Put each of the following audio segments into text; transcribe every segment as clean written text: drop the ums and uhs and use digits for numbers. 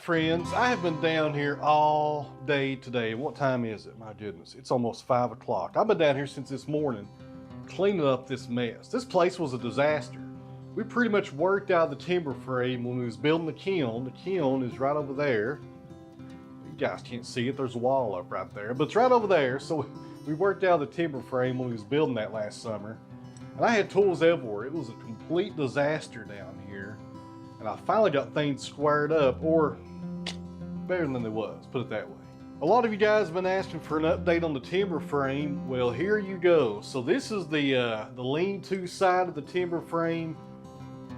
friends, I have been down here all day today. What time is it? My goodness, it's almost 5 o'clock. I've been down here since this morning cleaning up this mess. This place was a disaster. We pretty much worked out the timber frame when we was building the kiln. The kiln is right over there. You guys can't see it, there's a wall up right there, but it's right over there. So we worked out the timber frame when we was building that last summer. And I had tools everywhere. It was a complete disaster down here. And I finally got things squared up, or better than they was, put it that way. A lot of you guys have been asking for an update on the timber frame. Well, here you go. So this is the lean-to side of the timber frame.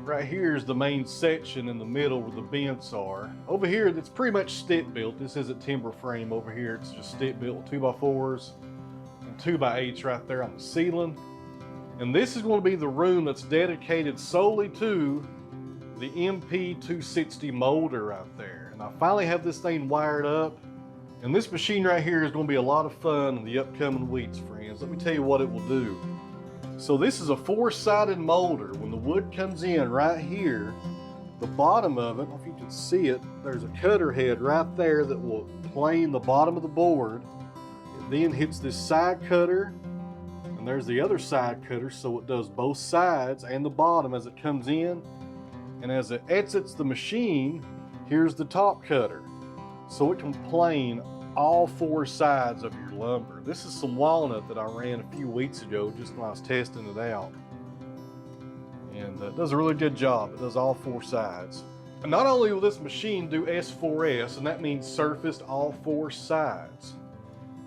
Right here is the main section in the middle where the vents are. Over here, it's pretty much stick built. This isn't timber frame over here. It's just stick built 2x4s and 2x8s right there on the ceiling. And this is going to be the room that's dedicated solely to the MP260 molder right there. And I finally have this thing wired up. And this machine right here is going to be a lot of fun in the upcoming weeks, friends. Let me tell you what it will do. So this is a 4-sided molder. When the wood comes in right here, the bottom of it, I don't know if you can see it, there's a cutter head right there that will plane the bottom of the board. It then hits this side cutter, and there's the other side cutter, so it does both sides and the bottom as it comes in. And as it exits the machine, here's the top cutter. So it can plane all 4 sides of your lumber. This is some walnut that I ran a few weeks ago just when I was testing it out. And it does a really good job. It does all 4 sides. And not only will this machine do S4S, and that means surfaced all 4 sides.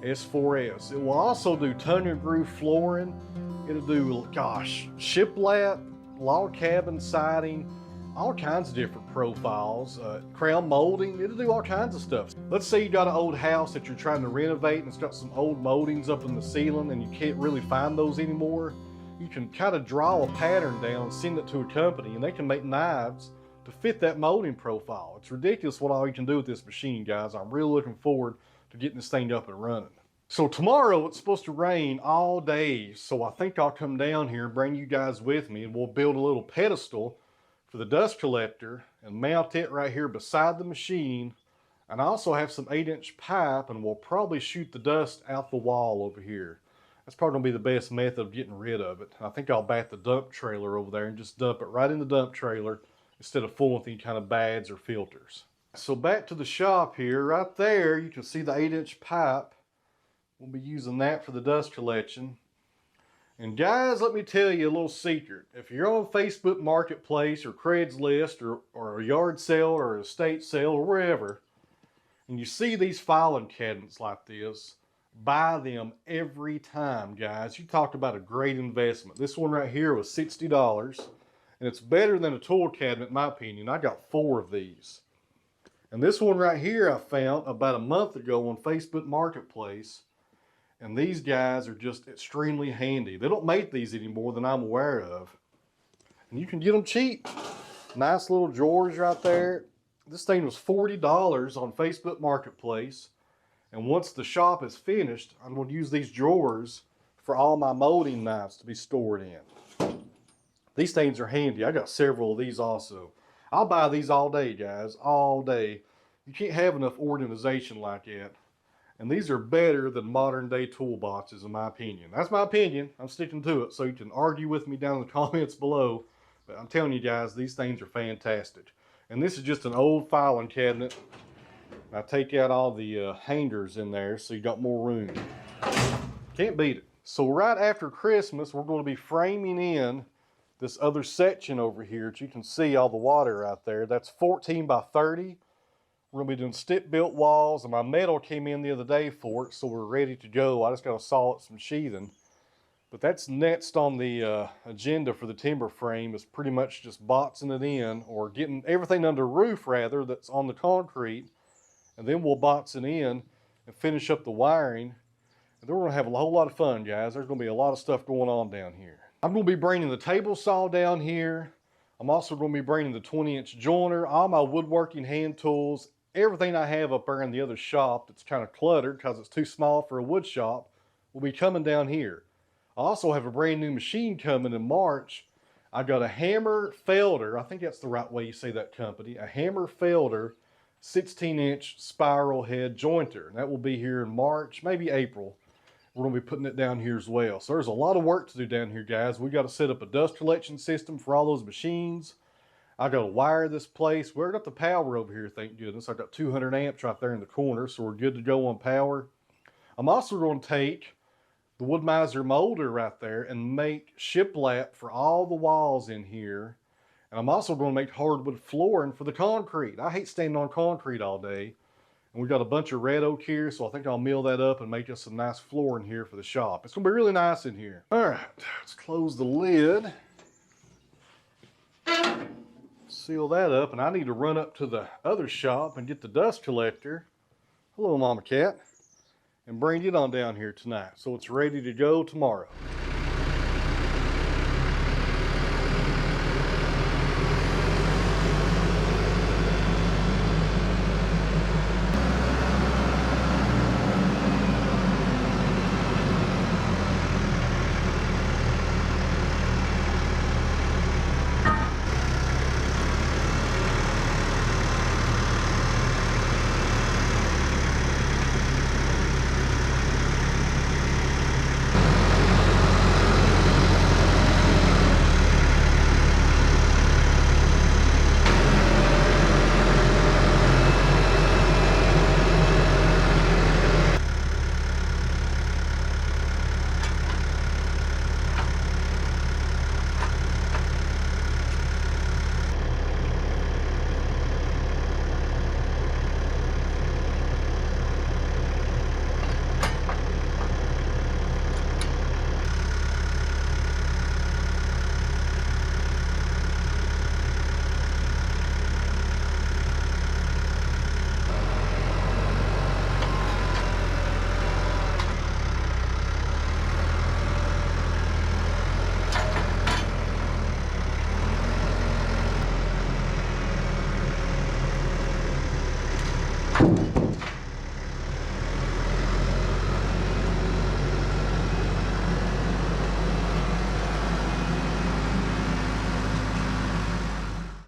S4S. It will also do tongue and groove flooring. It'll do, gosh, shiplap, log cabin siding, all kinds of different profiles, crown molding. It'll do all kinds of stuff. Let's say you got an old house that you're trying to renovate and it's got some old moldings up in the ceiling and you can't really find those anymore. You can kind of draw a pattern down and send it to a company and they can make knives to fit that molding profile. It's ridiculous what all you can do with this machine, guys. I'm really looking forward to getting this thing up and running. So tomorrow it's supposed to rain all day, so I think I'll come down here and bring you guys with me and we'll build a little pedestal for the dust collector and mount it right here beside the machine. And I also have some 8-inch pipe and we'll probably shoot the dust out the wall over here. That's probably gonna be the best method of getting rid of it. I think I'll bat the dump trailer over there and just dump it right in the dump trailer instead of fooling with any kind of bads or filters. So back to the shop here, right there you can see the 8-inch pipe. We'll be using that for the dust collection. And guys, let me tell you a little secret. If you're on Facebook Marketplace or Craigslist or a yard sale or a estate sale or wherever, and you see these filing cabinets like this, buy them every time, guys. You talk about a great investment. This one right here was $60, and it's better than a tool cabinet in my opinion. I got 4 of these. And this one right here I found about a month ago on Facebook Marketplace. And these guys are just extremely handy. They don't make these anymore that I'm aware of. And you can get them cheap. Nice little drawers right there. This thing was $40 on Facebook Marketplace. And once the shop is finished, I'm going to use these drawers for all my molding knives to be stored in. These things are handy. I got several of these also. I'll buy these all day, guys, all day. You can't have enough organization like that. And these are better than modern day toolboxes in my opinion. That's my opinion. I'm sticking to it. So you can argue with me down in the comments below. But I'm telling you guys, these things are fantastic. And this is just an old filing cabinet. I take out all the hangers in there so you got more room. Can't beat it. So right after Christmas, we're going to be framing in this other section over here that you can see all the water out there. That's 14 by 30. We're going to be doing stick-built walls, and my metal came in the other day for it, so we're ready to go. I just got to saw it some sheathing. But that's next on the agenda for the timber frame, is pretty much just boxing it in, or getting everything under roof, rather, that's on the concrete. And then we'll box it in and finish up the wiring. And then we're going to have a whole lot of fun, guys. There's going to be a lot of stuff going on down here. I'm going to be bringing the table saw down here. I'm also going to be bringing the 20-inch joiner, all my woodworking hand tools, everything I have up there in the other shop that's kind of cluttered because it's too small for a wood shop will be coming down here. I also have a brand new machine coming in March. I got a hammer felder. I think that's the right way you say that company. A hammer felder 16-inch spiral head jointer. And that will be here in March, maybe April. We're gonna be putting it down here as well. So there's a lot of work to do down here, guys. We gotta set up a dust collection system for all those machines. I gotta wire this place. We've got the power over here, thank goodness. I've got 200 amps right there in the corner, so we're good to go on power. I'm also gonna take the Wood-Mizer molder right there and make shiplap for all the walls in here. And I'm also going to make hardwood flooring for the concrete. I hate standing on concrete all day. And we've got a bunch of red oak here, so I think I'll mill that up and make us some nice flooring here for the shop. It's going to be really nice in here. All right, let's close the lid. Seal that up, and I need to run up to the other shop and get the dust collector. Hello, Mama Cat. And bring it on down here tonight so it's ready to go tomorrow.